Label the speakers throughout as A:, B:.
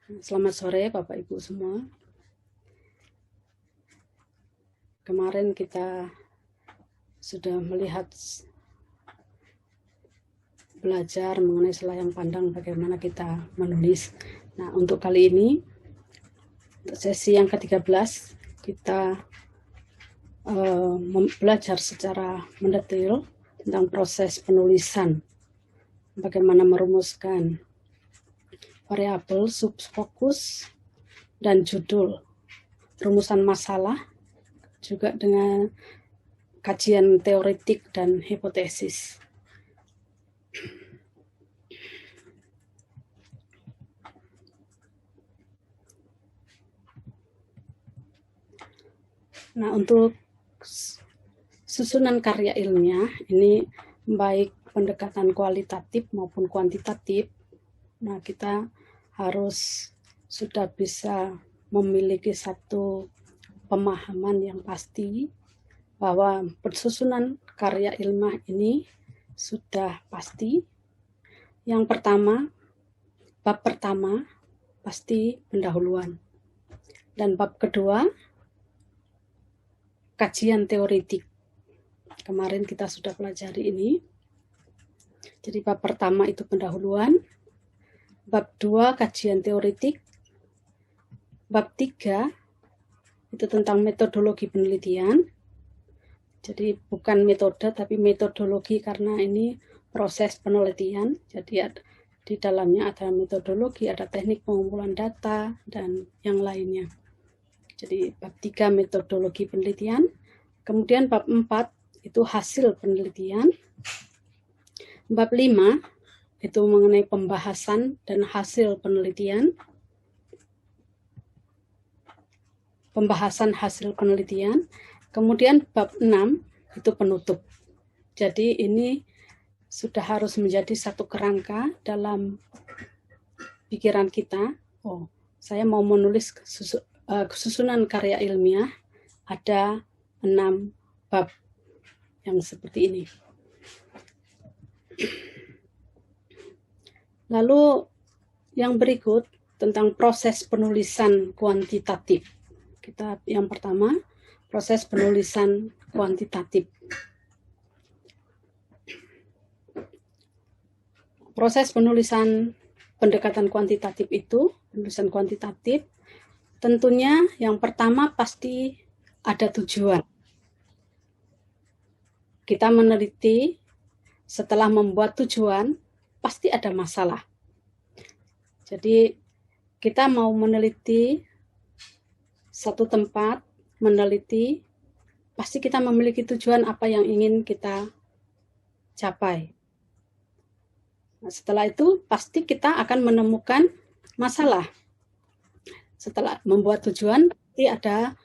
A: Selamat sore Bapak Ibu semua. Kemarin kita sudah melihat belajar mengenai selayang pandang bagaimana kita menulis. Nah, untuk kali ini, untuk sesi yang ke-13, kita belajar secara mendetail tentang proses penulisan. Bagaimana merumuskan variabel, subfokus, dan judul. Rumusan masalah, juga dengan kajian teoretik dan hipotesis. Nah, untuk susunan karya ilmiah ini baik pendekatan kualitatif maupun kuantitatif. Nah, kita harus sudah bisa memiliki satu pemahaman yang pasti bahwa susunan karya ilmiah ini sudah pasti. Yang pertama, bab pertama pasti pendahuluan. Dan bab kedua, kajian teoretik. Kemarin kita sudah pelajari ini. Jadi bab pertama itu pendahuluan, bab 2 kajian teoretik, bab 3 itu tentang metodologi penelitian. Jadi bukan metode tapi metodologi karena ini proses penelitian. Jadi di dalamnya ada metodologi, ada teknik pengumpulan data dan yang lainnya. Jadi bab 3 metodologi penelitian, kemudian bab 4 itu hasil penelitian, bab 5 itu mengenai pembahasan dan hasil penelitian, pembahasan hasil penelitian, kemudian bab 6 itu penutup. Jadi ini sudah harus menjadi satu kerangka dalam pikiran kita. Oh, saya mau menulis susunan karya ilmiah, ada 6 bab yang seperti ini. Lalu yang berikut tentang proses penulisan kuantitatif. Kita yang pertama, proses penulisan kuantitatif. Proses penulisan pendekatan kuantitatif itu, penulisan kuantitatif, tentunya yang pertama pasti ada tujuan. Kita meneliti, setelah membuat tujuan, pasti ada masalah. Jadi kita mau meneliti satu tempat, meneliti, pasti kita memiliki tujuan apa yang ingin kita capai. Nah, setelah itu pasti kita akan menemukan masalah. Setelah membuat tujuan, pasti ada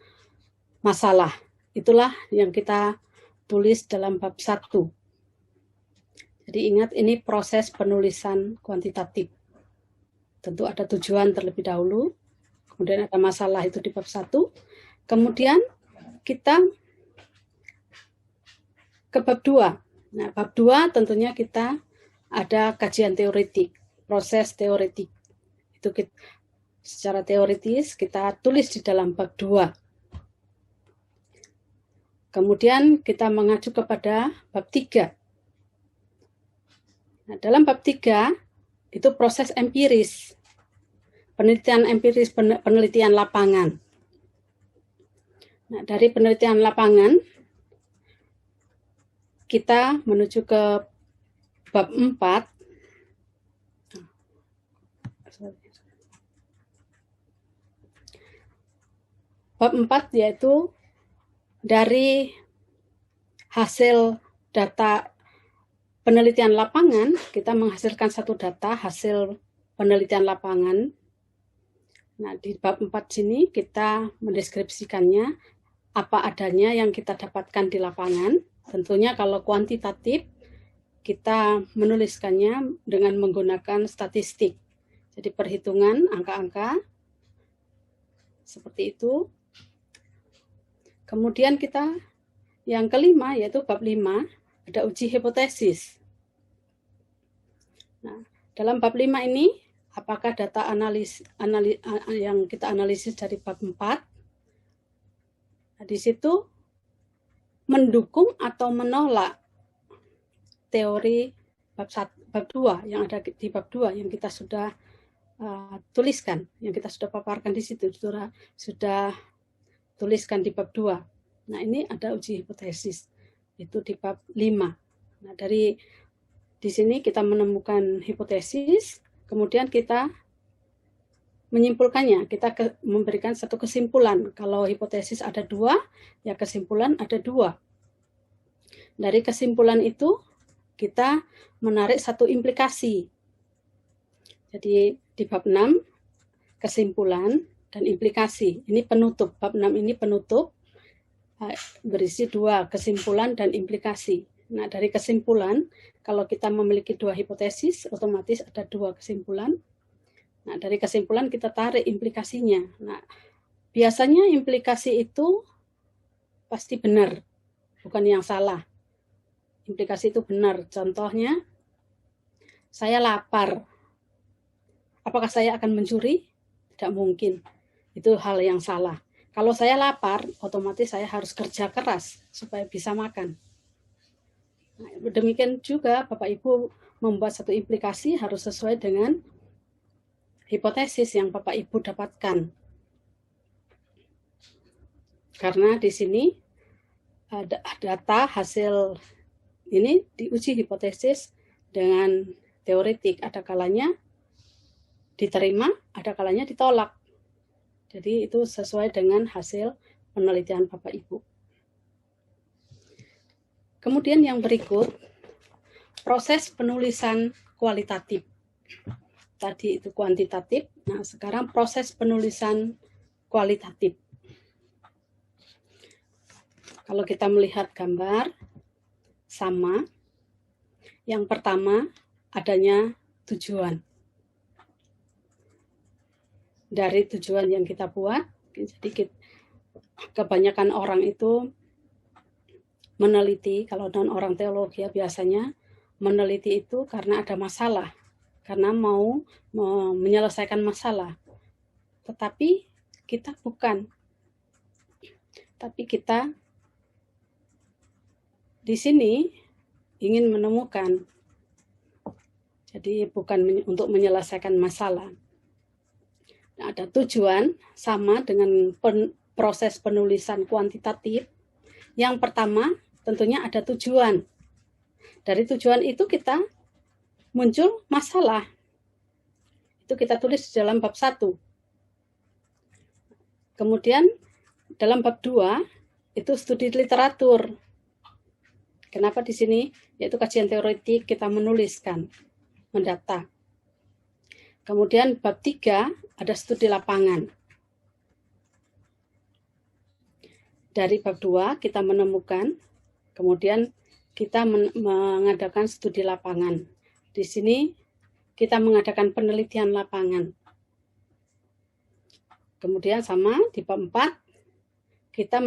A: masalah. Itulah yang kita tulis dalam bab 1. Jadi ingat, ini proses penulisan kuantitatif. Tentu ada tujuan terlebih dahulu, kemudian ada masalah itu di bab 1. Kemudian kita ke bab 2. Nah, bab 2 tentunya kita ada kajian teoretik, proses teoretik. Itu kita, secara teoritis kita tulis di dalam bab 2. Kemudian kita mengacu kepada bab 3. Nah, dalam bab 3 itu proses empiris, penelitian empiris, penelitian lapangan. Nah, dari penelitian lapangan kita menuju ke bab 4. Bab 4 yaitu dari hasil data penelitian lapangan, kita menghasilkan satu data hasil penelitian lapangan. Nah, di bab 4 sini kita mendeskripsikannya apa adanya yang kita dapatkan di lapangan. Tentunya kalau kuantitatif, kita menuliskannya dengan menggunakan statistik. Jadi perhitungan, angka-angka, seperti itu. Kemudian kita yang kelima yaitu bab 5 ada uji hipotesis. Nah, dalam bab 5 ini apakah data yang kita analisis dari bab 4, nah, di situ mendukung atau menolak teori bab 2 yang ada di bab 2 yang kita sudah tuliskan, yang kita sudah paparkan di situ, sudah tuliskan di bab 2. Nah, ini ada uji hipotesis, itu di bab 5. Nah, di sini kita menemukan hipotesis, kemudian kita menyimpulkannya, kita memberikan satu kesimpulan. Kalau hipotesis ada 2, ya kesimpulan ada 2. Dari kesimpulan itu, kita menarik satu implikasi. Jadi, di bab 6, kesimpulan dan implikasi. Ini penutup, bab 6 ini penutup, berisi 2, kesimpulan dan implikasi. Nah, dari kesimpulan, kalau kita memiliki 2 hipotesis, otomatis ada 2 kesimpulan. Nah, dari kesimpulan kita tarik implikasinya. Nah, biasanya implikasi itu pasti benar, bukan yang salah. Implikasi itu benar. Contohnya, saya lapar. Apakah saya akan mencuri? Tidak mungkin. Itu hal yang salah. Kalau saya lapar, otomatis saya harus kerja keras supaya bisa makan. Nah, demikian juga Bapak Ibu membuat satu implikasi harus sesuai dengan hipotesis yang Bapak Ibu dapatkan. Karena di sini data hasil ini diuji hipotesis dengan teoretik, ada kalanya diterima, ada kalanya ditolak. Jadi itu sesuai dengan hasil penelitian Bapak Ibu. Kemudian yang berikut, proses penulisan kualitatif. Tadi itu kuantitatif, nah sekarang proses penulisan kualitatif. Kalau kita melihat gambar, sama. Yang pertama, adanya tujuan. Dari tujuan yang kita buat, jadi kebanyakan orang itu meneliti, kalau non orang teologi ya biasanya meneliti itu karena ada masalah, karena mau menyelesaikan masalah. Tetapi kita bukan. Tapi kita di sini ingin menemukan. Jadi bukan untuk menyelesaikan masalah. Nah, ada tujuan sama dengan proses penulisan kuantitatif. Yang pertama, tentunya ada tujuan. Dari tujuan itu kita muncul masalah. Itu kita tulis di dalam bab 1. Kemudian dalam bab 2 itu studi literatur. Kenapa di sini? Yaitu kajian teoretik kita menuliskan, mendata. Kemudian bab 3 ada studi lapangan. Dari bab 2 kita menemukan, kemudian kita mengadakan studi lapangan. Di sini kita mengadakan penelitian lapangan. Kemudian sama di bab 4 kita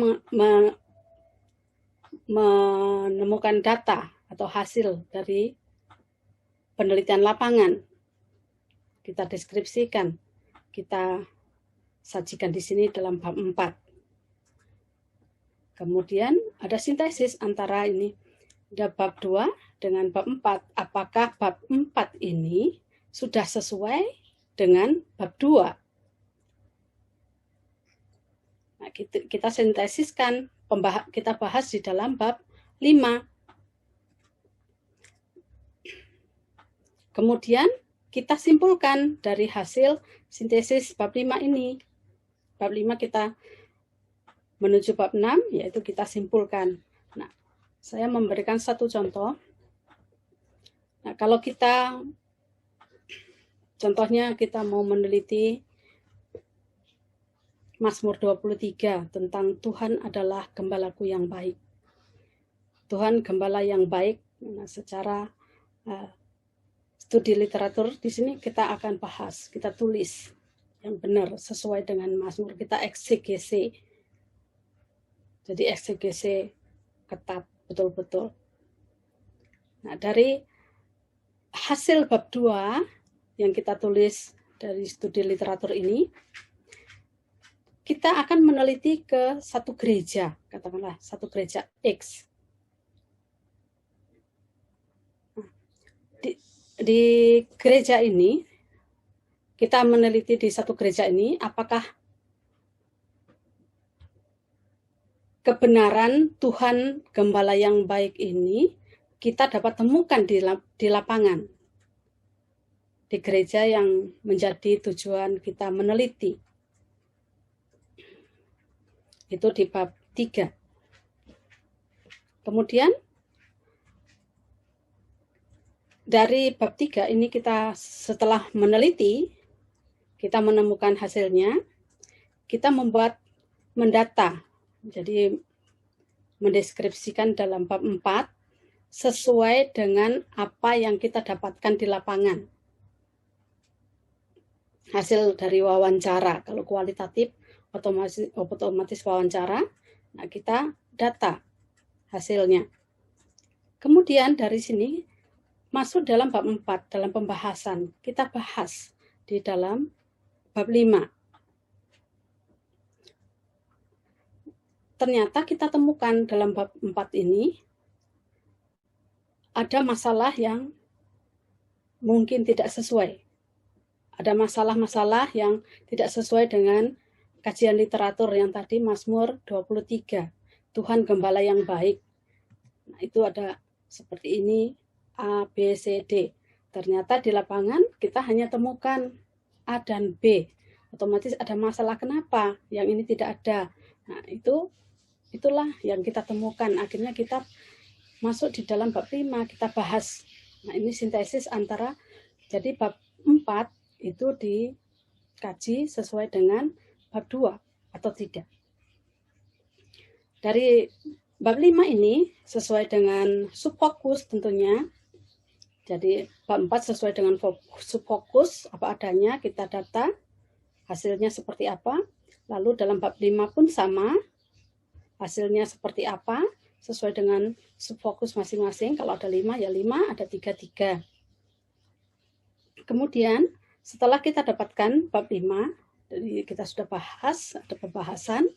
A: menemukan data atau hasil dari penelitian lapangan. Kita deskripsikan, kita sajikan di sini dalam bab 4. Kemudian ada sintesis antara ini, ada bab 2 dengan bab 4. Apakah bab 4 ini sudah sesuai dengan bab 2? Nah, kita sintesiskan, kita bahas di dalam bab 5. Kemudian kita simpulkan dari hasil sintesis bab 5 ini. Bab 5 kita menuju bab 6, yaitu kita simpulkan. Nah, saya memberikan satu contoh. Nah, kalau kita, contohnya kita mau meneliti Mazmur 23 tentang Tuhan adalah gembalaku yang baik. Tuhan gembala yang baik. Nah, secara studi literatur di sini kita akan bahas, kita tulis yang benar sesuai dengan Mazmur, kita eksegese. Jadi eksegese ketat betul-betul. Nah, dari hasil bab 2 yang kita tulis dari studi literatur ini, kita akan meneliti ke satu gereja, katakanlah satu gereja X. Di gereja ini, kita meneliti di satu gereja ini, apakah kebenaran Tuhan Gembala yang baik ini kita dapat temukan di lapangan, di gereja yang menjadi tujuan kita meneliti. Itu di bab 3. Kemudian dari bab 3 ini kita setelah meneliti, kita menemukan hasilnya, kita mendata. Jadi mendeskripsikan dalam bab 4 sesuai dengan apa yang kita dapatkan di lapangan. Hasil dari wawancara, kalau kualitatif otomatis wawancara, nah kita data hasilnya. Kemudian dari sini masuk dalam bab 4, dalam pembahasan. Kita bahas di dalam bab 5. Ternyata kita temukan dalam bab 4 ini ada masalah yang mungkin tidak sesuai. Ada masalah-masalah yang tidak sesuai dengan kajian literatur yang tadi Mazmur 23. Tuhan Gembala yang baik. Nah, itu ada seperti ini, A, B, C, D. Ternyata di lapangan kita hanya temukan A dan B. Otomatis ada masalah, kenapa yang ini tidak ada. Nah, itulah yang kita temukan. Akhirnya kita masuk di dalam bab 5, kita bahas. Nah, ini sintesis antara, jadi bab 4 itu dikaji sesuai dengan bab 2 atau tidak. Dari bab 5 ini sesuai dengan subfokus tentunya. Jadi bab 4 sesuai dengan subfokus apa adanya, kita data hasilnya seperti apa. Lalu dalam bab 5 pun sama, hasilnya seperti apa sesuai dengan subfokus masing-masing. Kalau ada 5 ya 5, ada 3. Kemudian setelah kita dapatkan bab 5, jadi kita sudah bahas, ada pembahasan,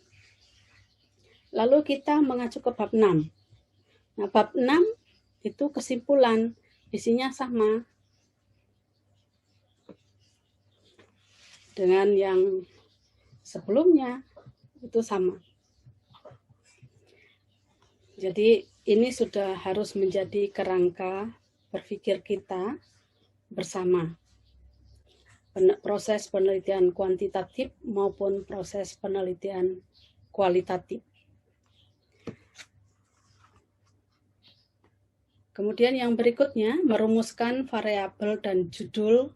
A: lalu kita mengacu ke bab 6. Nah, bab 6 itu kesimpulan, isinya sama dengan yang sebelumnya, itu sama. Jadi ini sudah harus menjadi kerangka berpikir kita bersama. Proses penelitian kuantitatif maupun proses penelitian kualitatif. Kemudian yang berikutnya, merumuskan variabel dan judul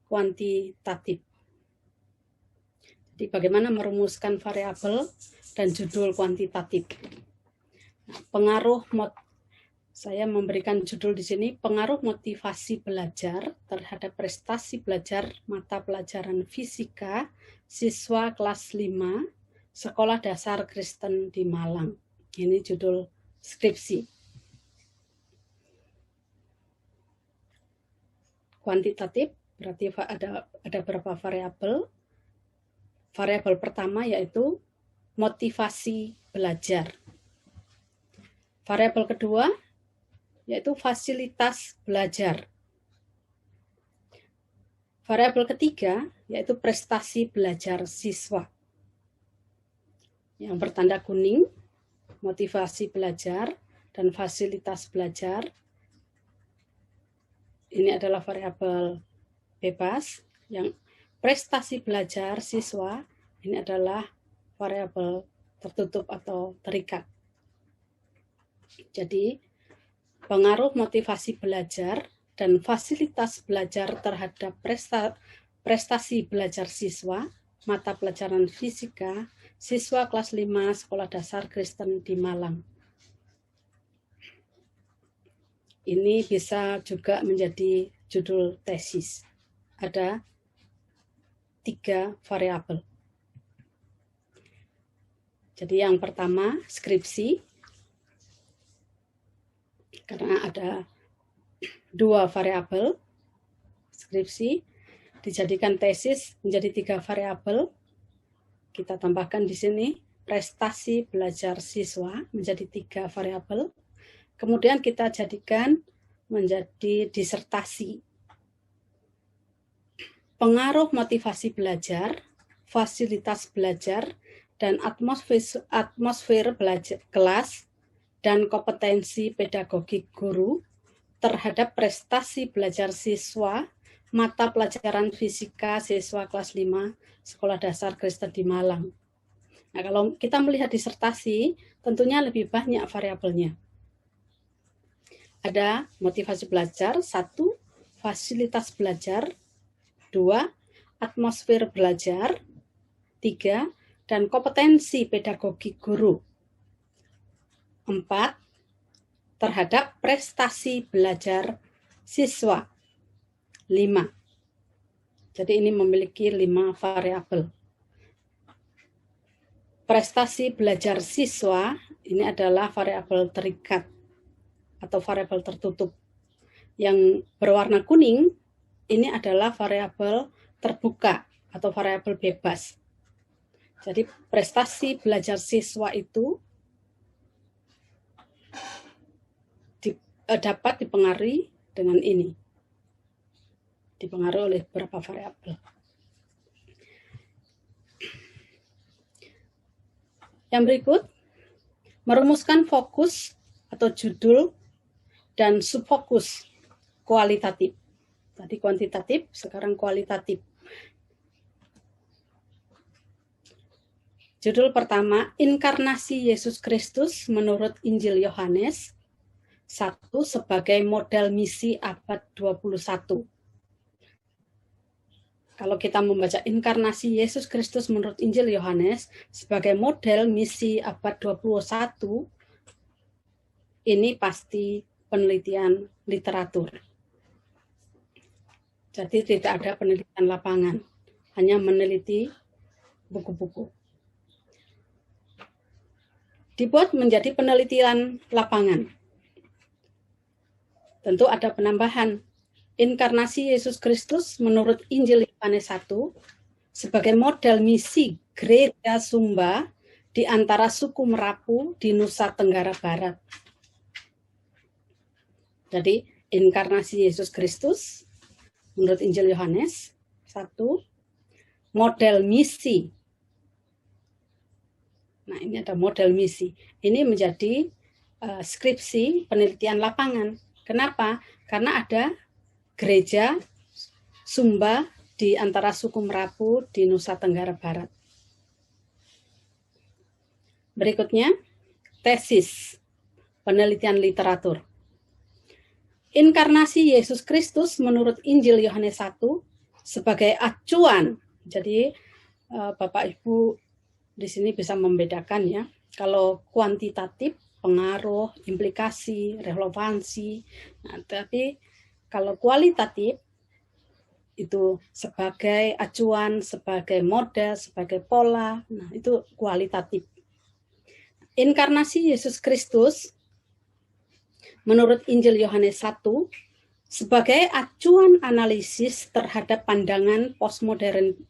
A: kuantitatif. Jadi bagaimana merumuskan variabel dan judul kuantitatif. Nah, saya memberikan judul di sini, pengaruh motivasi belajar terhadap prestasi belajar mata pelajaran fisika siswa kelas 5 Sekolah Dasar Kristen di Malang. Ini judul skripsi. Kuantitatif berarti ada berapa variabel. Variabel pertama yaitu motivasi belajar. Variabel kedua yaitu fasilitas belajar. Variabel ketiga yaitu prestasi belajar siswa. Yang bertanda kuning, motivasi belajar dan fasilitas belajar. Ini adalah variabel bebas. Yang prestasi belajar siswa, ini adalah variabel tertutup atau terikat. Jadi, pengaruh motivasi belajar dan fasilitas belajar terhadap prestasi belajar siswa, mata pelajaran fisika, siswa kelas 5 Sekolah Dasar Kristen di Malang. Ini bisa juga menjadi judul tesis. Ada 3 variabel. Jadi yang pertama, skripsi. Karena ada 2 variabel skripsi. dijadikan tesis menjadi 3 variabel. Kita tambahkan di sini prestasi belajar siswa menjadi 3 variabel. Kemudian kita jadikan menjadi disertasi. Pengaruh motivasi belajar, fasilitas belajar, dan atmosfer belajar kelas, dan kompetensi pedagogik guru terhadap prestasi belajar siswa, mata pelajaran fisika siswa kelas 5 Sekolah Dasar Kristen di Malang. Nah, kalau kita melihat disertasi, tentunya lebih banyak variabelnya. Ada motivasi belajar, 1, fasilitas belajar, 2, atmosfer belajar, 3, dan kompetensi pedagogik guru, 4, terhadap prestasi belajar siswa, 5. Jadi ini memiliki 5 variabel. Prestasi belajar siswa ini adalah variabel terikat atau variabel tertutup. Yang berwarna kuning ini adalah variabel terbuka atau variabel bebas. Jadi prestasi belajar siswa itu dapat dipengaruhi dengan ini. Dipengaruhi oleh beberapa variabel. Yang berikut, merumuskan fokus atau judul dan subfokus kualitatif. Tadi kuantitatif, sekarang kualitatif. Judul pertama, Inkarnasi Yesus Kristus menurut Injil Yohanes 1 sebagai model misi abad 21. Kalau kita membaca Inkarnasi Yesus Kristus menurut Injil Yohanes sebagai model misi abad 21, ini pasti penelitian literatur. Jadi tidak ada penelitian lapangan, hanya meneliti buku-buku. Dibuat menjadi penelitian lapangan. Tentu ada penambahan. Inkarnasi Yesus Kristus menurut Injil Yohanes 1 sebagai model misi Gereja Sumba di antara suku Merapu di Nusa Tenggara Barat. Jadi inkarnasi Yesus Kristus menurut Injil Yohanes 1 model misi. Nah, ini ada model misi. Ini menjadi skripsi penelitian lapangan. Kenapa? Karena ada Gereja Sumba di antara suku Merapu di Nusa Tenggara Barat. Berikutnya, tesis penelitian literatur. Inkarnasi Yesus Kristus menurut Injil Yohanes 1 sebagai acuan. Jadi Bapak Ibu di sini bisa membedakan ya. Kalau kuantitatif, pengaruh, implikasi, relevansi. Nah, tapi kalau kualitatif itu sebagai acuan, sebagai model, sebagai pola. Nah, itu kualitatif. Inkarnasi Yesus Kristus menurut Injil Yohanes 1 sebagai acuan analisis terhadap pandangan postmodernisme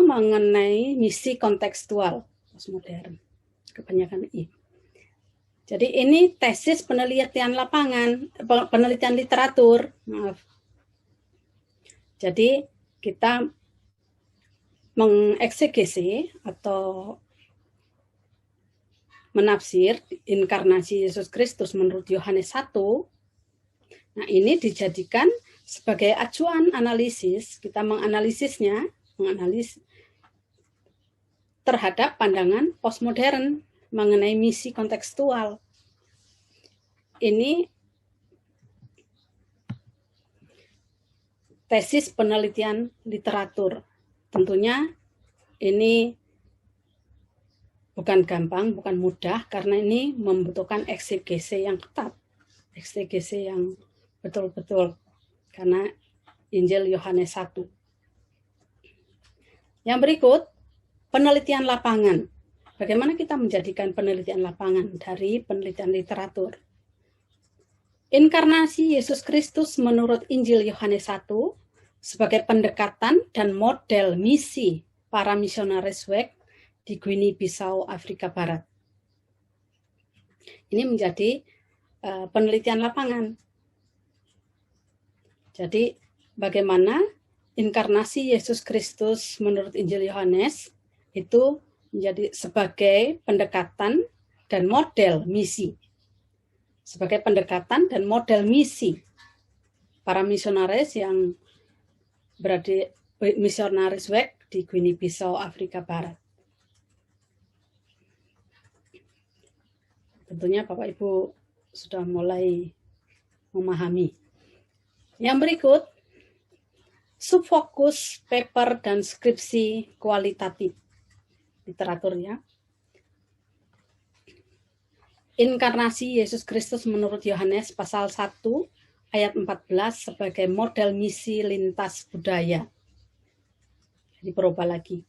A: mengenai misi kontekstual postmodern. Kebanyakan I. Jadi ini tesis penelitian lapangan, penelitian literatur. Maaf. Jadi kita mengeksegesi atau menafsir inkarnasi Yesus Kristus menurut Yohanes 1. Nah, ini dijadikan sebagai acuan analisis, kita menganalisisnya, menganalisis terhadap pandangan postmodern mengenai misi kontekstual. Ini tesis penelitian literatur. Tentunya ini bukan gampang, bukan mudah, karena ini membutuhkan eksegese yang ketat, eksegese yang betul-betul, karena Injil Yohanes 1. Yang berikut, penelitian lapangan. Bagaimana kita menjadikan penelitian lapangan dari penelitian literatur? Inkarnasi Yesus Kristus menurut Injil Yohanes 1 sebagai pendekatan dan model misi para misionaris WEC di Guinea-Bissau, Afrika Barat. Ini menjadi penelitian lapangan. Jadi bagaimana inkarnasi Yesus Kristus menurut Injil Yohanes itu menjadi sebagai pendekatan dan model misi. Sebagai pendekatan dan model misi para misionaris yang berada misionaris WEC di Guinea-Bissau, Afrika Barat. Tentunya Bapak Ibu sudah mulai memahami. Yang berikut, subfokus paper dan skripsi kualitatif literaturnya. Inkarnasi Yesus Kristus menurut Yohanes pasal 1 ayat 14 sebagai model misi lintas budaya. Jadi berubah lagi.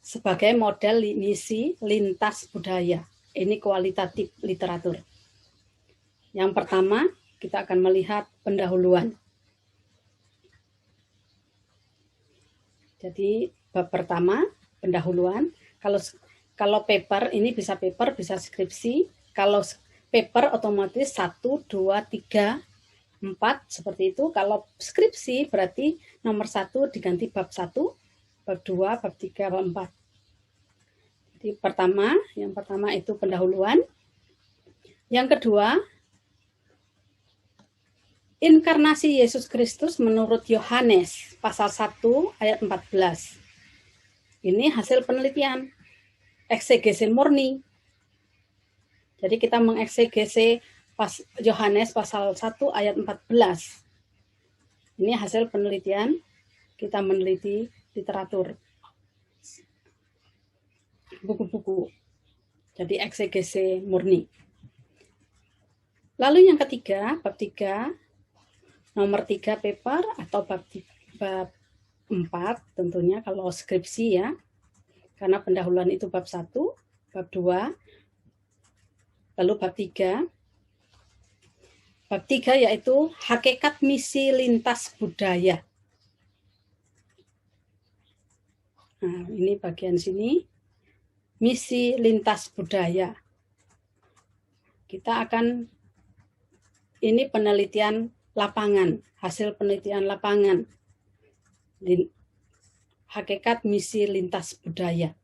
A: Sebagai model misi lintas budaya. Ini kualitatif literatur. Yang pertama, kita akan melihat pendahuluan. Jadi bab pertama, pendahuluan. Kalau paper, ini bisa paper, bisa skripsi. Kalau paper otomatis 1, 2, 3, 4, seperti itu. Kalau skripsi berarti nomor 1 diganti bab 1, bab 2, bab 3, bab 4. Jadi yang pertama itu pendahuluan. Yang kedua, inkarnasi Yesus Kristus menurut Yohanes pasal 1 ayat 14. Ini hasil penelitian. Eksegese murni. Jadi kita mengeksegese Yohanes pasal 1 ayat 14. Ini hasil penelitian, kita meneliti literatur. Buku-buku. Jadi eksegese murni. Lalu yang ketiga, bab 3, nomor 3 paper atau bab 4 tentunya kalau skripsi ya. Karena pendahuluan itu bab 1, bab 2, lalu bab 3. Bab 3 yaitu hakikat misi lintas budaya. Nah, ini bagian sini. Misi lintas budaya. Kita akan, ini penelitian lapangan, hasil penelitian lapangan. Hakikat misi lintas budaya.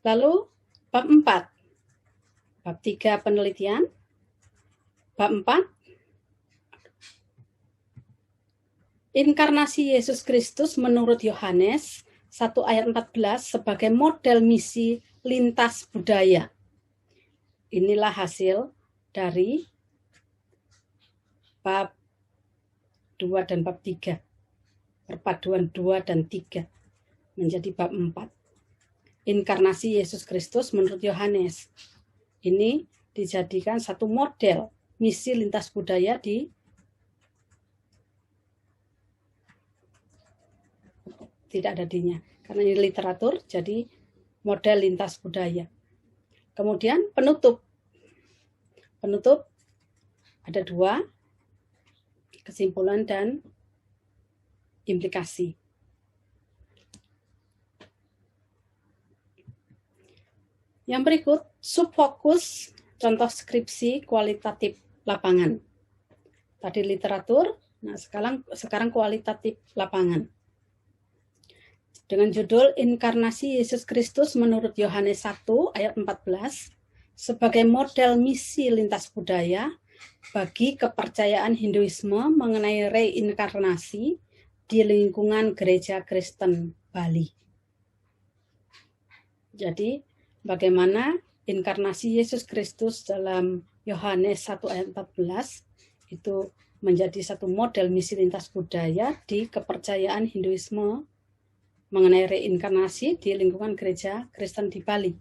A: Lalu bab 4. Bab 3 penelitian. Bab 4. Inkarnasi Yesus Kristus menurut Yohanes 1 ayat 14 sebagai model misi lintas budaya. Inilah hasil dari bab 2 dan bab 3. Perpaduan 2 dan 3 menjadi bab 4. Inkarnasi Yesus Kristus menurut Yohanes. Ini dijadikan satu model misi lintas budaya di tidak ada dinya. Karena ini literatur, jadi model lintas budaya. Kemudian penutup. Penutup ada 2, kesimpulan dan implikasi. Yang berikut, subfokus contoh skripsi kualitatif lapangan. Tadi literatur, nah sekarang kualitatif lapangan. Dengan judul Inkarnasi Yesus Kristus menurut Yohanes 1 ayat 14 sebagai model misi lintas budaya bagi kepercayaan Hinduisme mengenai reinkarnasi di lingkungan Gereja Kristen Bali. Jadi, bagaimana inkarnasi Yesus Kristus dalam Yohanes 1 ayat 14 itu menjadi satu model misi lintas budaya di kepercayaan Hinduisme mengenai reinkarnasi di lingkungan Gereja Kristen di Bali.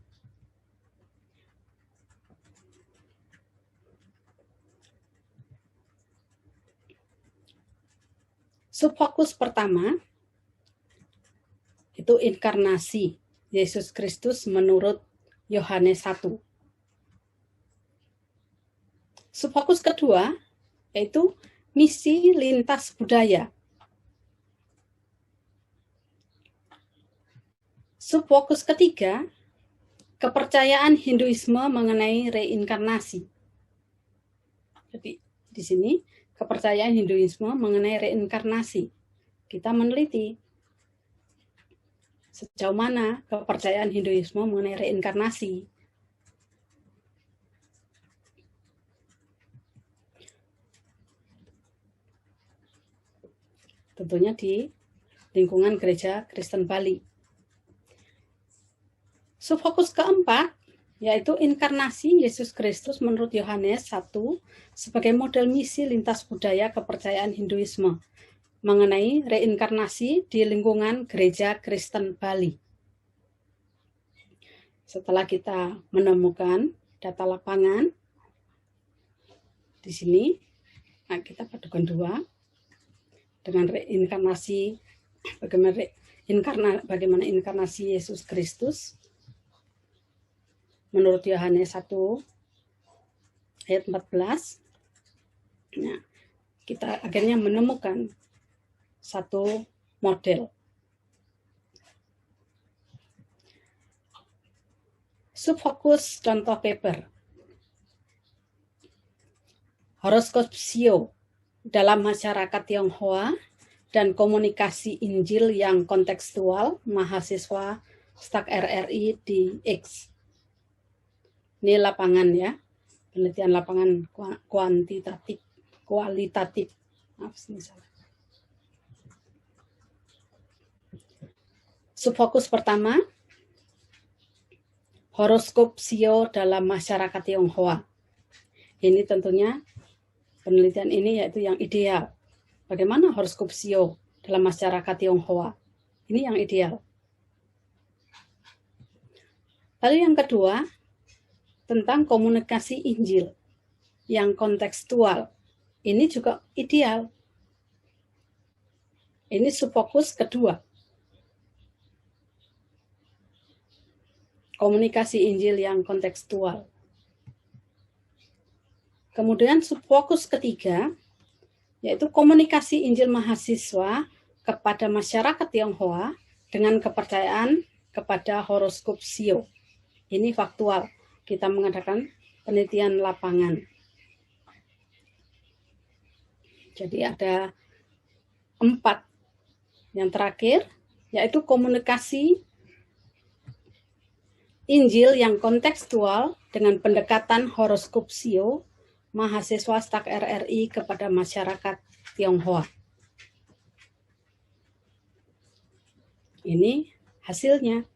A: Subfokus pertama Itu inkarnasi Yesus Kristus menurut Yohanes 1. Subfokus kedua yaitu misi lintas budaya. Subfokus ketiga, kepercayaan Hinduisme mengenai reinkarnasi. Jadi di sini kepercayaan Hinduisme mengenai reinkarnasi. Kita meneliti sejauh mana kepercayaan Hinduisme mengenai reinkarnasi. Tentunya di lingkungan Gereja Kristen Bali. Subfokus keempat yaitu inkarnasi Yesus Kristus menurut Yohanes 1 sebagai model misi lintas budaya kepercayaan Hinduisme mengenai reinkarnasi di lingkungan Gereja Kristen Bali. Setelah kita menemukan data lapangan di sini, nah kita padukan dua dengan reinkarnasi, bagaimana inkarnasi Yesus Kristus menurut Yohanes 1 ayat 14. Nah, kita akhirnya menemukan satu model. Subfokus contoh paper. Horoskop Sio dalam masyarakat Tionghoa dan komunikasi Injil yang kontekstual mahasiswa STAK RRI di X. Ini lapangan ya, penelitian lapangan kualitatif. Maaf, salah. Subfokus pertama, horoskop Sio dalam masyarakat Tionghoa. Ini tentunya penelitian ini yaitu yang ideal. Bagaimana horoskop Sio dalam masyarakat Tionghoa? Ini yang ideal. Lalu yang kedua, tentang komunikasi Injil yang kontekstual. Ini juga ideal. Ini subfokus kedua. Komunikasi Injil yang kontekstual. Kemudian subfokus ketiga, yaitu komunikasi Injil mahasiswa kepada masyarakat Tionghoa dengan kepercayaan kepada horoskop Sio. Ini faktual. Kita mengadakan penelitian lapangan. Jadi ada 4. Yang terakhir, yaitu komunikasi Injil yang kontekstual dengan pendekatan horoskop Sio mahasiswa STAK RRI kepada masyarakat Tionghoa. Ini hasilnya.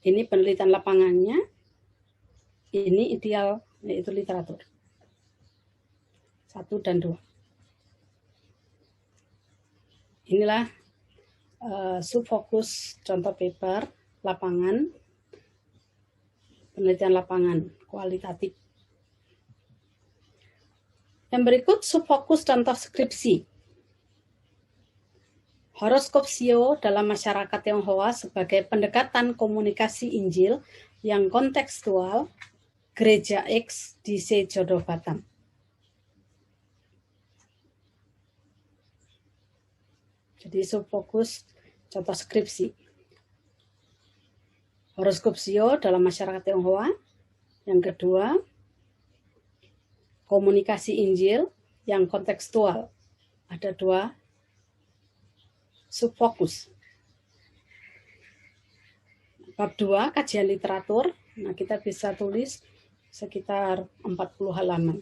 A: Ini penelitian lapangannya. Ini ideal, yaitu literatur. 1 dan 2. Inilah subfokus contoh paper lapangan, penelitian lapangan kualitatif. Yang berikut subfokus contoh skripsi. Horoskop Sio dalam masyarakat Tionghoa sebagai pendekatan komunikasi Injil yang kontekstual Gereja X di Sejodo Batam. Jadi subfokus contoh skripsi. Horoskop Sio dalam masyarakat Tionghoa. Yang kedua, komunikasi Injil yang kontekstual. Ada 2 subfokus. Bab 2, kajian literatur. Nah, kita bisa tulis sekitar 40 halaman.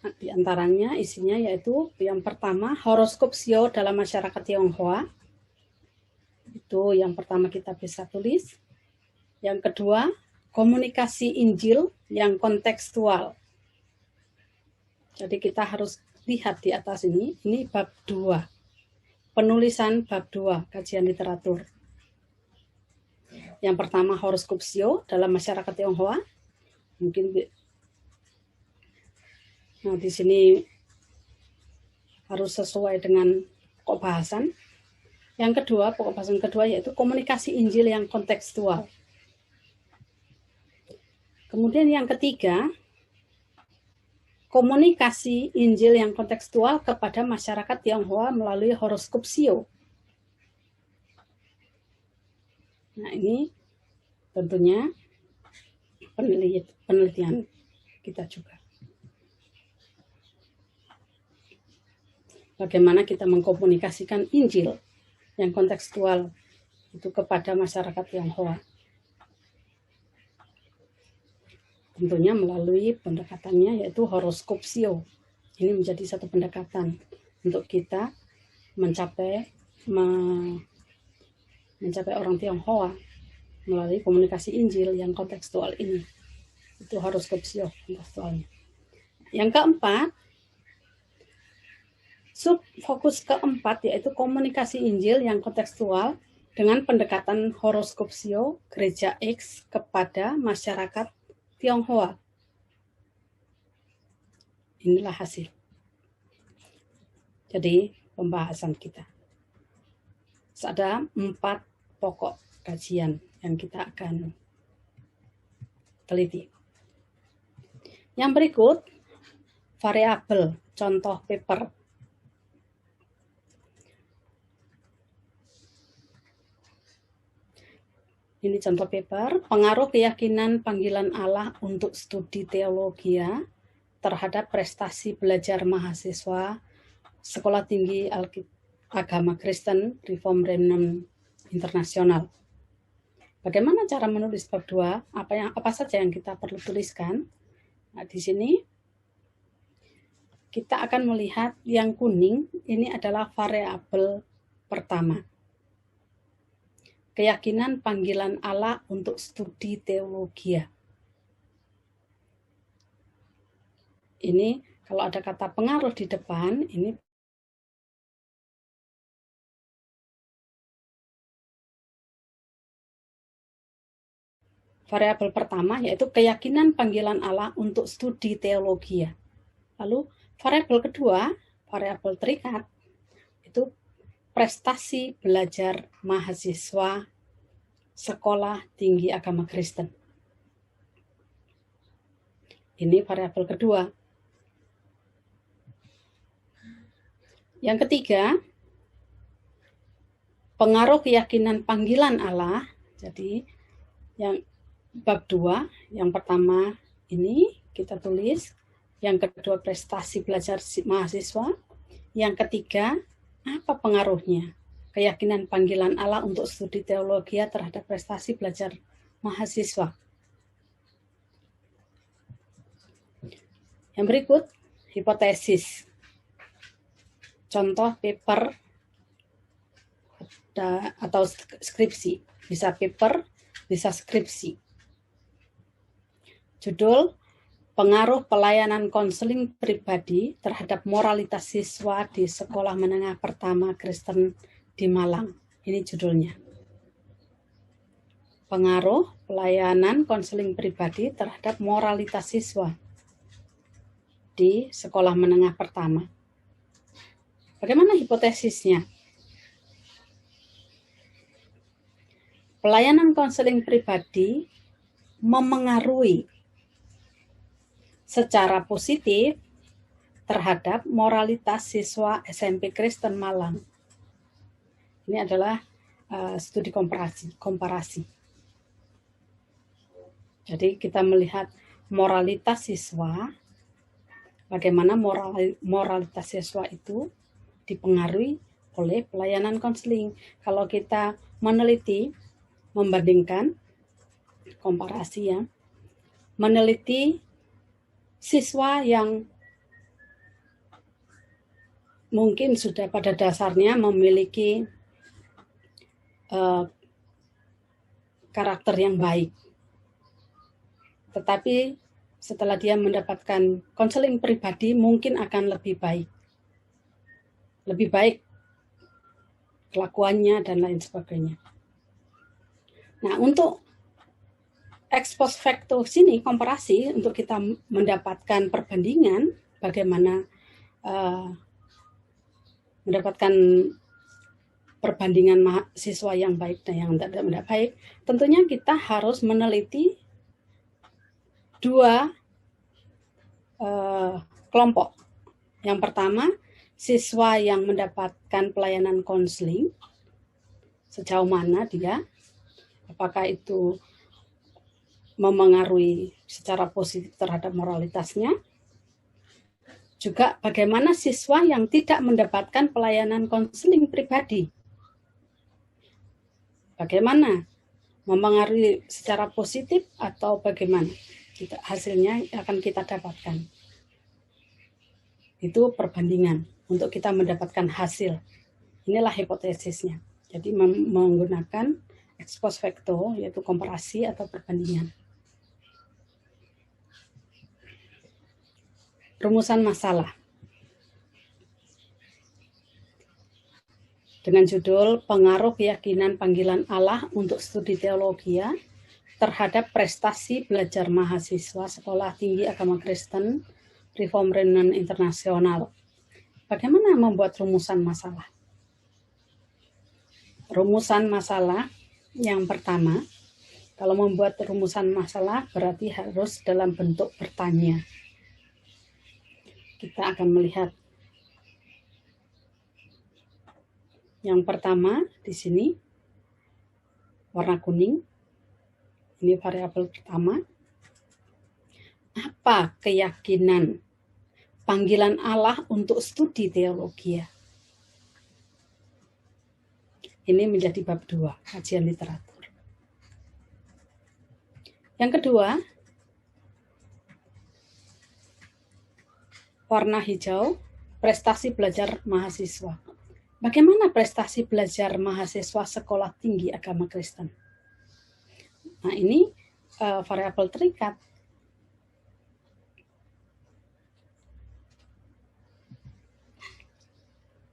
A: Nah, di antaranya isinya yaitu yang pertama, horoskop Sio dalam masyarakat Tionghoa. Itu yang pertama kita bisa tulis. Yang kedua, komunikasi Injil yang kontekstual. Jadi kita harus lihat di atas ini bab 2. Penulisan bab 2, kajian literatur. Yang pertama, horoskop Sio dalam masyarakat Tionghoa. Mungkin, nah di sini harus sesuai dengan pokok bahasan. Yang kedua, pokok bahasan kedua yaitu komunikasi Injil yang kontekstual. Kemudian yang ketiga, komunikasi Injil yang kontekstual kepada masyarakat Tionghoa melalui horoskop Sio. Nah, ini tentunya penelitian kita juga. Bagaimana kita mengkomunikasikan Injil yang kontekstual itu kepada masyarakat Tionghoa. Tentunya melalui pendekatannya yaitu horoskop Sio. Ini menjadi satu pendekatan untuk kita mencapai orang Tionghoa melalui komunikasi Injil yang kontekstual ini. Itu horoskop Sio kontekstualnya. Yang keempat, subfokus keempat yaitu komunikasi Injil yang kontekstual dengan pendekatan horoskop Sio Gereja X kepada masyarakat Tionghoa. Inilah hasil. Jadi pembahasan kita. Ada 4 pokok kajian yang kita akan teliti. Yang berikut, variabel contoh paper. Ini contoh paper, pengaruh keyakinan panggilan Allah untuk studi teologi terhadap prestasi belajar mahasiswa Sekolah Tinggi Agama Kristen Reform Remnant Internasional. Bagaimana cara menulis bab 2? Apa saja yang kita perlu tuliskan? Nah, di sini kita akan melihat yang kuning ini adalah variabel pertama. Keyakinan panggilan Allah untuk studi teologi. Ini kalau ada kata pengaruh di depan, ini variabel pertama yaitu keyakinan panggilan Allah untuk studi teologi. Lalu variabel kedua, variabel terikat, itu prestasi belajar mahasiswa Sekolah Tinggi Agama Kristen. Ini variabel kedua. Yang ketiga, pengaruh keyakinan panggilan Allah. Jadi yang bab 2, yang pertama ini kita tulis, yang kedua prestasi belajar mahasiswa, yang ketiga apa pengaruhnya keyakinan panggilan Allah untuk studi teologi terhadap prestasi belajar mahasiswa. Yang berikut, hipotesis. Contoh paper atau skripsi. Bisa paper, bisa skripsi. Judul, pengaruh pelayanan konseling pribadi terhadap moralitas siswa di Sekolah Menengah Pertama Kristen di Malang. Ini judulnya. Pengaruh pelayanan konseling pribadi terhadap moralitas siswa di Sekolah Menengah Pertama. Bagaimana hipotesisnya? Pelayanan konseling pribadi memengaruhi secara positif terhadap moralitas siswa SMP Kristen Malang. Ini adalah studi komparasi. Jadi kita melihat moralitas siswa, bagaimana moralitas siswa itu dipengaruhi oleh pelayanan konseling. Kalau kita meneliti, membandingkan, komparasi ya, meneliti siswa yang mungkin sudah pada dasarnya memiliki karakter yang baik, tetapi setelah dia mendapatkan konseling pribadi mungkin akan lebih baik kelakuannya dan lain sebagainya. Nah, untuk ex post facto sini komparasi untuk kita mendapatkan perbandingan bagaimana mendapatkan perbandingan mahasiswa yang baik dan yang tidak baik, tentunya kita harus meneliti dua kelompok. Yang pertama, siswa yang mendapatkan pelayanan konseling, sejauh mana dia, apakah itu memengaruhi secara positif terhadap moralitasnya. Juga bagaimana siswa yang tidak mendapatkan pelayanan konseling pribadi. Bagaimana memengaruhi secara positif atau bagaimana hasilnya akan kita dapatkan. Itu perbandingan untuk kita mendapatkan hasil. Inilah hipotesisnya. Jadi menggunakan ex post facto, yaitu komparasi atau perbandingan. Rumusan masalah. Dengan judul Pengaruh Keyakinan Panggilan Allah untuk Studi Teologi terhadap Prestasi Belajar Mahasiswa Sekolah Tinggi Agama Kristen Reform Remnant Internasional. Bagaimana membuat rumusan masalah? Rumusan masalah yang pertama, kalau membuat rumusan masalah berarti harus dalam bentuk bertanya. Kita akan melihat yang pertama di sini warna kuning. Ini variabel pertama. Apa keyakinan panggilan Allah untuk studi teologi? Ini menjadi bab 2, kajian literatur. Yang kedua, warna hijau, prestasi belajar mahasiswa. Bagaimana prestasi belajar mahasiswa Sekolah Tinggi Agama Kristen? Nah, ini variabel terikat.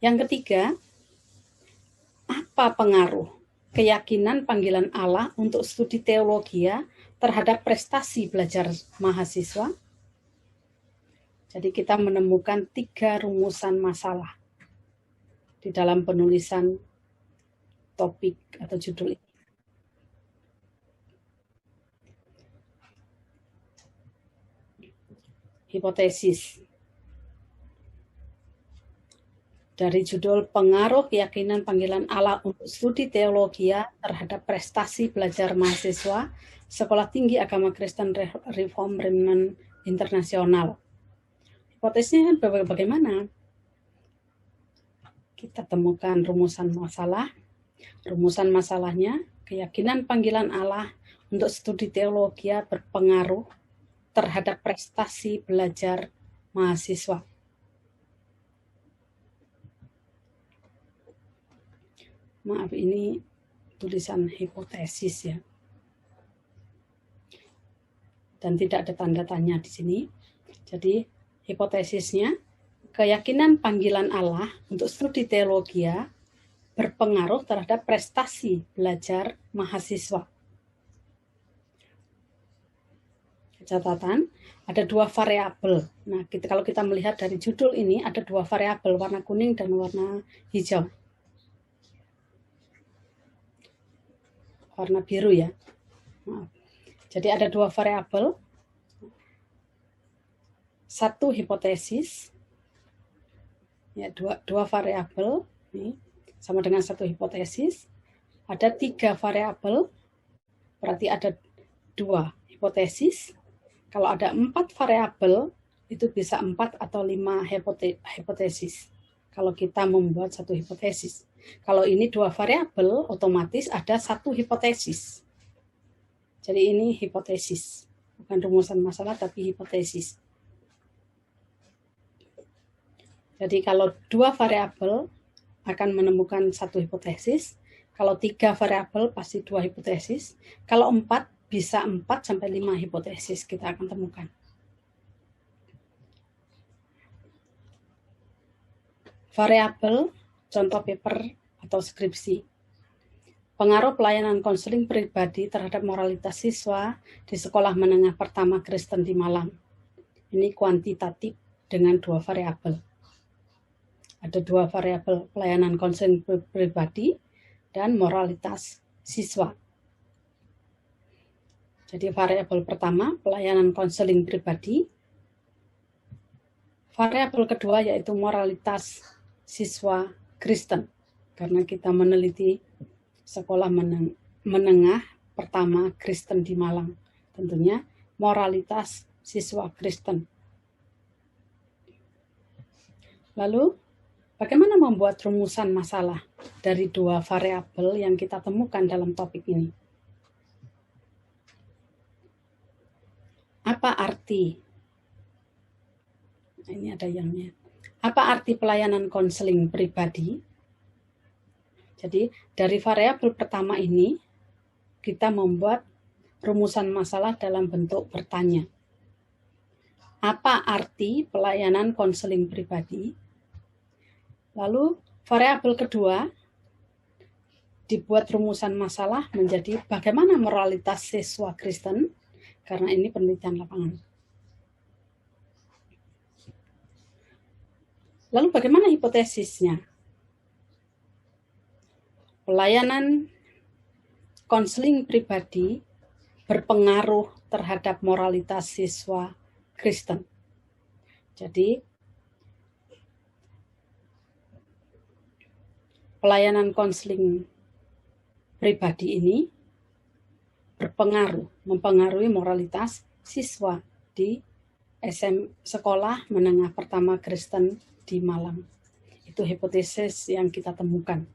A: Yang ketiga, apa pengaruh keyakinan panggilan Allah untuk studi teologi terhadap prestasi belajar mahasiswa? Jadi kita menemukan 3 rumusan masalah di dalam penulisan topik atau judul ini. Hipotesis. Dari judul Pengaruh Keyakinan Panggilan Allah untuk Studi Teologi terhadap Prestasi Belajar Mahasiswa Sekolah Tinggi Agama Kristen Reform Remnant Internasional. Hipotesisnya bagaimana? Kita temukan rumusan masalah. Rumusan masalahnya, keyakinan panggilan Allah untuk studi teologi berpengaruh terhadap prestasi belajar mahasiswa. Maaf, ini tulisan hipotesis ya. Dan tidak ada tanda tanya di sini. Jadi hipotesisnya, keyakinan panggilan Allah untuk studi teologi berpengaruh terhadap prestasi belajar mahasiswa. Catatan, ada 2 variabel. Nah, kalau kita melihat dari judul ini, ada 2 variabel, warna kuning dan warna hijau. Warna biru ya. Maaf. Jadi ada 2 variabel. 1 hipotesis, ya, dua variabel, ini sama dengan 1 hipotesis. Ada 3 variabel, berarti ada 2 hipotesis. Kalau ada 4 variabel, itu bisa 4 atau 5 hipotesis. Kalau kita membuat 1 hipotesis. Kalau ini 2 variabel, otomatis ada 1 hipotesis. Jadi ini hipotesis, bukan rumusan masalah, tapi hipotesis. Jadi kalau 2 variabel akan menemukan 1 hipotesis. Kalau 3 variabel pasti 2 hipotesis. Kalau 4 bisa 4 sampai 5 hipotesis kita akan temukan. Variabel contoh paper atau skripsi. Pengaruh pelayanan konseling pribadi terhadap moralitas siswa di Sekolah Menengah Pertama Kristen di Malang. Ini kuantitatif dengan 2 variabel. Ada dua variabel, pelayanan konseling pribadi dan moralitas siswa. Jadi variabel pertama, pelayanan konseling pribadi. Variabel kedua yaitu moralitas siswa Kristen. Karena kita meneliti sekolah menengah pertama Kristen di Malang. Tentunya moralitas siswa Kristen. Lalu, bagaimana membuat rumusan masalah dari dua variabel yang kita temukan dalam topik ini? Apa arti? Nah, ini ada yangnya. Apa arti pelayanan konseling pribadi? Jadi, dari variabel pertama ini, kita membuat rumusan masalah dalam bentuk bertanya. Apa arti pelayanan konseling pribadi? Lalu, variabel kedua, dibuat rumusan masalah menjadi bagaimana moralitas siswa Kristen, karena ini penelitian lapangan. Lalu bagaimana hipotesisnya? Pelayanan konseling pribadi berpengaruh terhadap moralitas siswa Kristen. Jadi, pelayanan konseling pribadi ini mempengaruhi moralitas siswa di sekolah menengah pertama Kristen di Malang. Itu hipotesis yang kita temukan.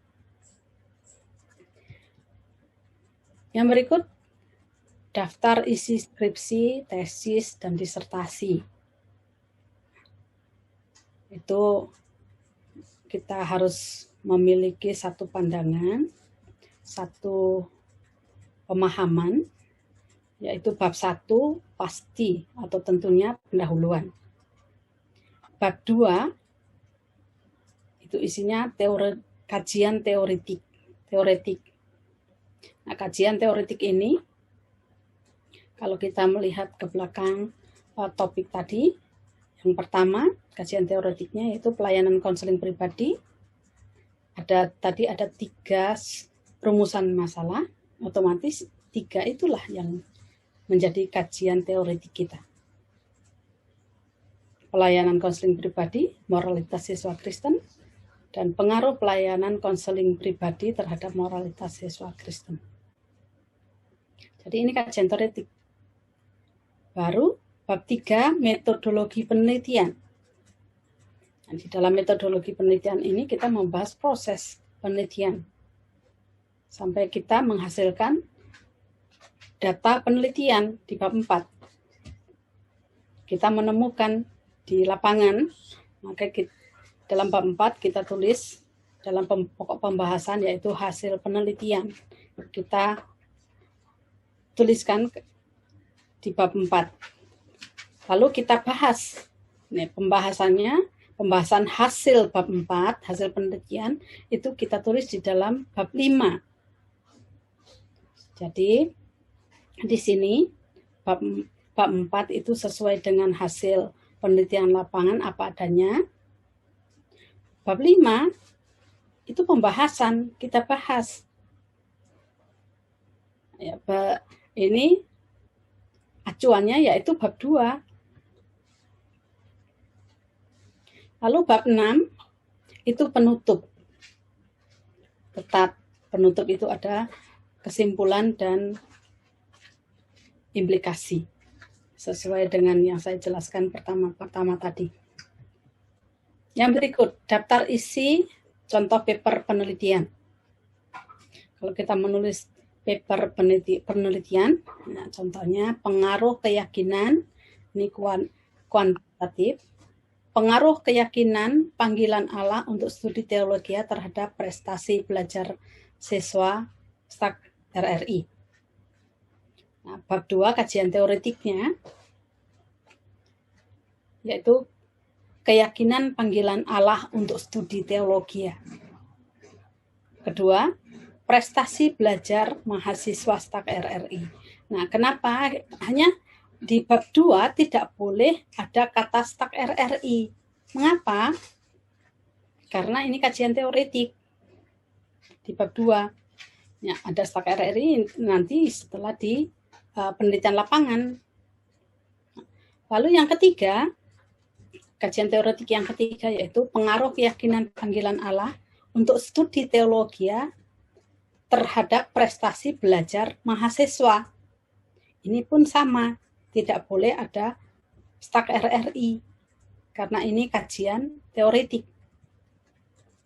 A: Yang berikut, daftar isi skripsi, tesis, dan disertasi. Itu kita harus memiliki satu pandangan, satu pemahaman, yaitu bab 1 pasti atau tentunya pendahuluan. Bab 2 itu isinya kajian teoretik. Nah, kajian teoretik ini, kalau kita melihat ke belakang topik tadi, yang pertama, kajian teoretiknya yaitu pelayanan konseling pribadi. Tadi ada 3 rumusan masalah, otomatis 3 itulah yang menjadi kajian teoretik kita. Pelayanan konseling pribadi, moralitas siswa Kristen, dan pengaruh pelayanan konseling pribadi terhadap moralitas siswa Kristen. Jadi ini kajian teoretik. Baru bab 3, metodologi penelitian. Dan di dalam metodologi penelitian ini kita membahas proses penelitian. Sampai kita menghasilkan data penelitian di bab 4. Kita menemukan di lapangan, maka dalam bab 4 kita tulis dalam pokok pembahasan yaitu hasil penelitian. Kita tuliskan di bab 4. Lalu kita bahas. Nih, pembahasan hasil bab 4, hasil penelitian, itu kita tulis di dalam bab 5. Jadi, di sini, bab 4 itu sesuai dengan hasil penelitian lapangan apa adanya. Bab 5, itu pembahasan, kita bahas. Ya, ini acuannya yaitu bab 2. Lalu bab 6 itu penutup. Tetap penutup itu ada kesimpulan dan implikasi. Sesuai dengan yang saya jelaskan pertama tadi. Yang berikut, daftar isi contoh paper penelitian. Kalau kita menulis paper penelitian, nah contohnya pengaruh keyakinan, ini kuantitatif, pengaruh keyakinan panggilan Allah untuk studi teologi terhadap prestasi belajar siswa STAK RRI. Nah, bab 2 kajian teoretiknya, yaitu keyakinan panggilan Allah untuk studi teologi. Kedua, prestasi belajar mahasiswa STAK RRI. Nah, kenapa hanya di bab 2 tidak boleh ada kata STAK RRI? Mengapa? karena ini kajian teoretik di bab 2. Ya, ada stak RRI nanti setelah di penelitian lapangan. Lalu yang ketiga, kajian teoretik yang ketiga yaitu pengaruh keyakinan panggilan Allah untuk studi teologi terhadap prestasi belajar mahasiswa. Ini pun sama, tidak boleh ada stak RRI karena ini kajian teoretik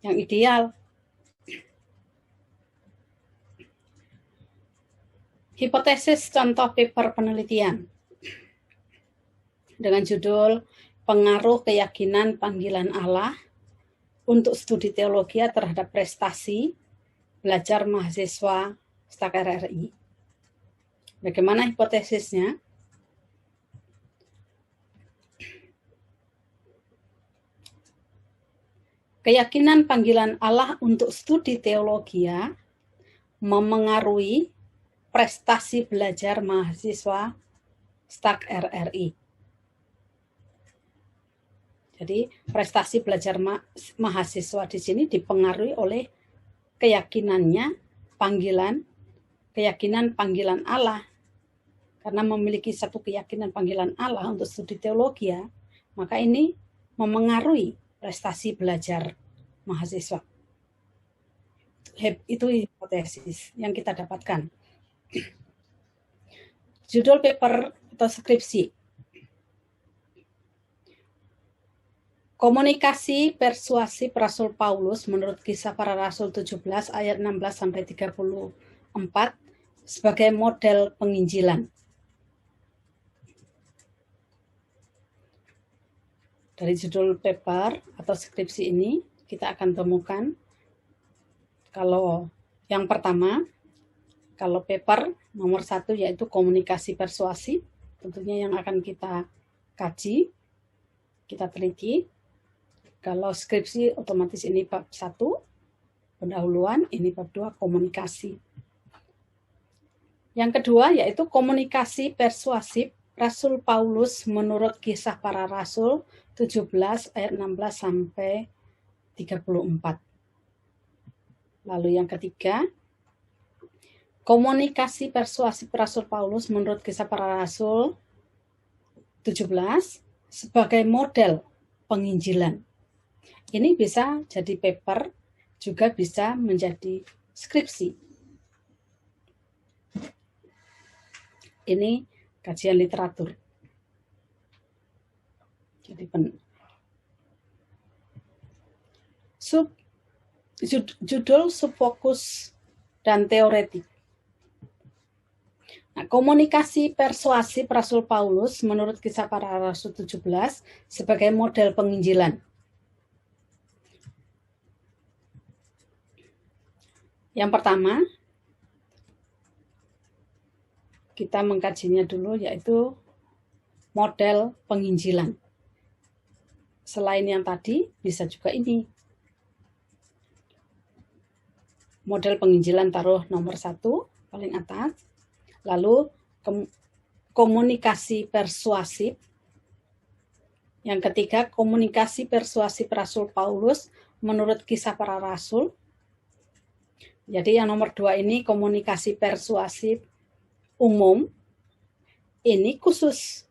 A: yang ideal. Hipotesis contoh paper penelitian dengan judul Pengaruh Keyakinan Panggilan Allah untuk Studi Teologi terhadap Prestasi Belajar Mahasiswa stak RRI. Bagaimana hipotesisnya? Keyakinan panggilan Allah untuk studi teologi memengaruhi prestasi belajar mahasiswa stak RRI. Jadi prestasi belajar mahasiswa di sini dipengaruhi oleh keyakinan panggilan Allah. Karena memiliki satu keyakinan panggilan Allah untuk studi teologi, maka ini memengaruhi prestasi belajar mahasiswa. Itu hipotesis yang kita dapatkan. Judul paper atau skripsi. Komunikasi persuasif Rasul Paulus menurut Kisah Para Rasul 17 ayat 16-34 sebagai model penginjilan. Dari judul paper atau skripsi ini kita akan temukan kalau yang pertama, kalau paper nomor 1 yaitu komunikasi persuasif, tentunya yang akan kita kaji, kita teliti. Kalau skripsi otomatis ini bab 1, pendahuluan, ini bab 2, komunikasi. Yang kedua yaitu komunikasi persuasif Rasul Paulus menurut Kisah Para Rasul 17 ayat 16-34. Lalu yang ketiga, komunikasi persuasif Rasul Paulus menurut Kisah Para Rasul 17 sebagai model penginjilan. Ini bisa jadi paper, juga bisa menjadi skripsi. Ini kajian literatur. Jadi judul subfokus dan teoretik. Nah, komunikasi persuasif Rasul Paulus menurut Kisah Para Rasul 17 sebagai model penginjilan. Yang pertama, kita mengkajinya dulu yaitu model penginjilan. Selain yang tadi, bisa juga ini. Model penginjilan taruh nomor 1, paling atas. Lalu komunikasi persuasif. Yang ketiga, komunikasi persuasif Rasul Paulus menurut Kisah Para Rasul. Jadi yang nomor 2 ini komunikasi persuasif umum. Ini khusus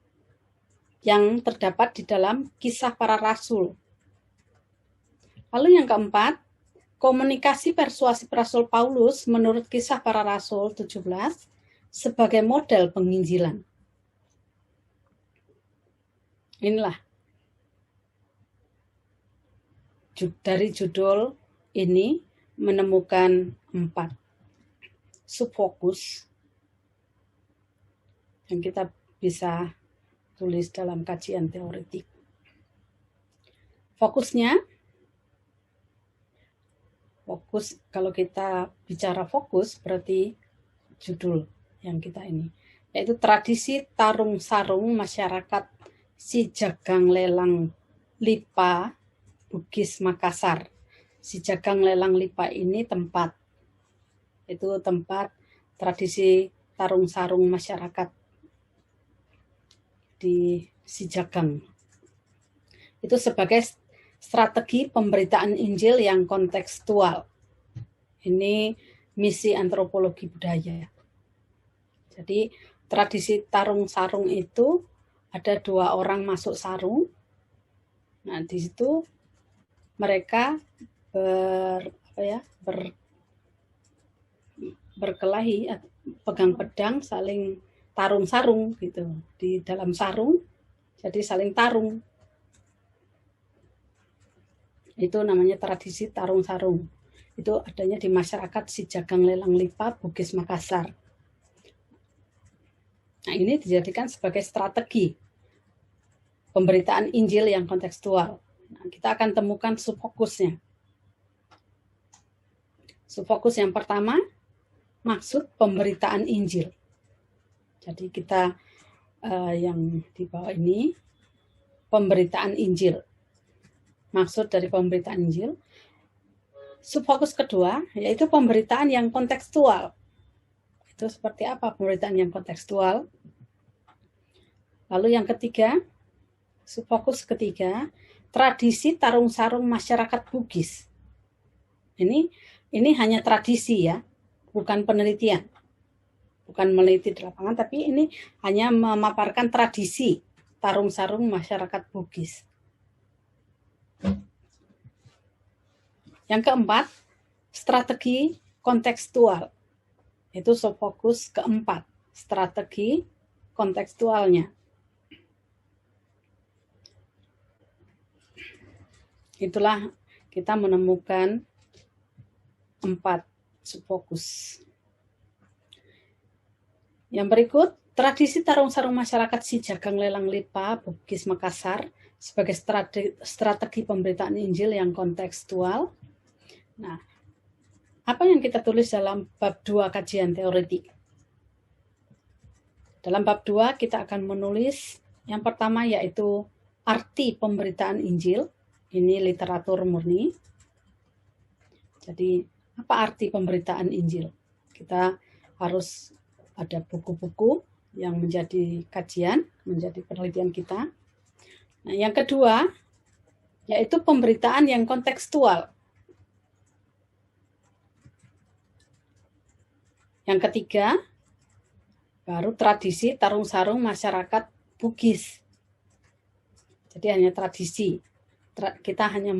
A: yang terdapat di dalam Kisah Para Rasul. Lalu yang keempat, komunikasi persuasif Rasul Paulus menurut Kisah Para Rasul 17 sebagai model penginjilan. Inilah dari judul ini menemukan 4 subfokus yang kita bisa tulis dalam kajian teoretik. Fokusnya, kalau kita bicara fokus berarti judul yang kita ini, yaitu tradisi tarung sarung masyarakat Sijagang Lelang Lipa Bugis Makassar. Sijagang Lelang Lipa ini tempat tradisi tarung sarung masyarakat di Sijagang. Itu sebagai strategi pemberitaan Injil yang kontekstual. Ini misi antropologi budaya. Jadi tradisi tarung sarung itu ada 2 orang masuk sarung. Nah, di situ mereka berkelahi, pegang pedang, saling tarung sarung gitu di dalam sarung, jadi saling tarung. Itu namanya tradisi tarung sarung. Itu adanya di masyarakat Sijagang Lelang Lipa, Bugis, Makassar. Nah, ini dijadikan sebagai strategi pemberitaan Injil yang kontekstual. Nah, kita akan temukan subfokusnya. Subfokus yang pertama, maksud pemberitaan Injil. Jadi kita yang di bawah ini, pemberitaan Injil. Maksud dari pemberitaan Injil. Subfokus kedua, yaitu pemberitaan yang kontekstual. Itu seperti apa pemberitaan yang kontekstual? Lalu yang ketiga, subfokus ketiga, tradisi tarung sarung masyarakat Bugis. Ini hanya tradisi ya, bukan penelitian. Bukan meneliti di lapangan, tapi ini hanya memaparkan tradisi tarung sarung masyarakat Bugis. Yang keempat, strategi kontekstual. Itu subfokus keempat, strategi kontekstualnya. Itulah kita menemukan 4 subfokus. Yang berikut, tradisi tarung sarung masyarakat Sijagang Lelang Lipa, Bugis, Makassar sebagai strategi pemberitaan Injil yang kontekstual. Nah, apa yang kita tulis dalam bab 2 kajian teoretik? Dalam bab 2 kita akan menulis yang pertama yaitu arti pemberitaan Injil. Ini literatur murni. Jadi, apa arti pemberitaan Injil? Kita harus ada buku-buku yang menjadi kajian, menjadi penelitian kita. Nah, yang kedua, yaitu pemberitaan yang kontekstual. Yang ketiga, baru tradisi tarung sarung masyarakat Bugis. Jadi hanya tradisi. Kita hanya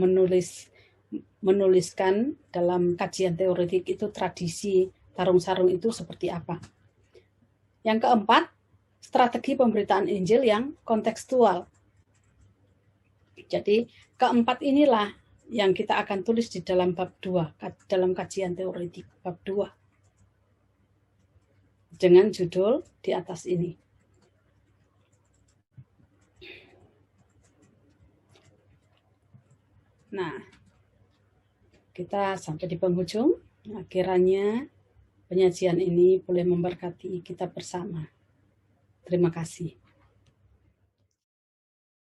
A: menuliskan dalam kajian teoretik itu tradisi tarung sarung itu seperti apa. Yang keempat, strategi pemberitaan Injil yang kontekstual. Jadi keempat inilah yang kita akan tulis di dalam bab 2, dalam kajian teoretik bab 2. Dengan judul di atas ini. Nah, kita sampai di penghujung. Nah, kiranya penyajian ini boleh memberkati kita bersama. Terima kasih.